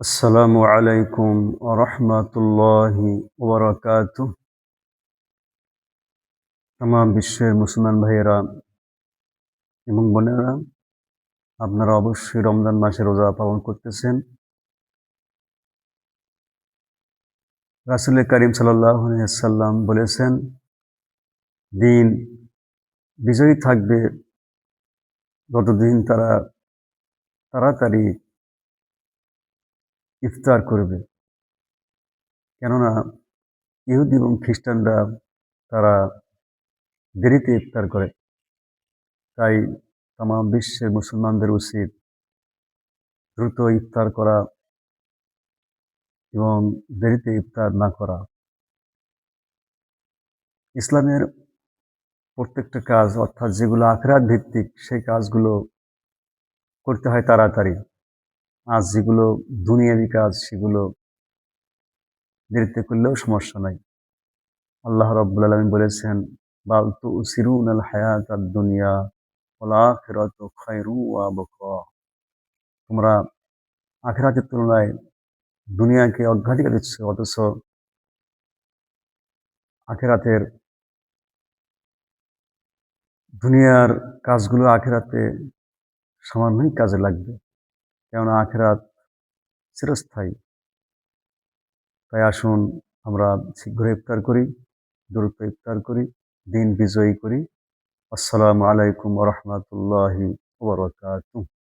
আসসালামু আলাইকুম ওয়া রাহমাতুল্লাহি ওয়া বারাকাতুহু। তামাম বিশ্বের মুসলমান ভাইয়েরা এবং বোনেরা, আপনারা অবশ্যই রমজান মাসে রোজা পালন করতেছেন। রাসূল কারীম সাল্লাল্লাহু আলাইহি ওয়াসাল্লাম বলেছেন, দিন বিজয়ী থাকবে যতদিন তারা তাড়াতাড়ি ইফতার করবে। কেননা ইহুদি এবং খ্রিস্টানরা তারা দেরিতে ইফতার করে। তাই তামাম বিশ্বের মুসলমানদের উচিত দ্রুত ইফতার করা এবং দেরিতে ইফতার না করা। ইসলামের প্রত্যেকটা কাজ অর্থাৎ যেগুলো আখিরাত ভিত্তিক সেই কাজগুলো করতে হয় তাড়াতাড়ি। আর যেগুলো দুনিয়াবি কাজ সেগুলো দেরিতে করলেও সমস্যা নাই। আল্লাহ রাব্বুল আলামিন বলেছেন, বাল তুসিরুনাল হায়াতাদ দুনিয়া ওয়াল আখিরাতু খায়রুম ওয়া আবকা। তোমরা আখিরাতের তুলনায় দুনিয়াকে অগ্রাধিকার দিচ্ছ, অথচ আখিরাতের দুনিয়ার কাজগুলো আখিরাতে সামান্যই কাজে লাগবে। কেননা আখিরাত চিরস্থায়ী। তাই আসুন আমরা শীঘ্র ইফতার করি, দ্রুত ইফতার করি, দিন বিজয়ী করি। আসসালামু আলাইকুম ওয়া রাহমাতুল্লাহি ওয়া বারাকাতুহু।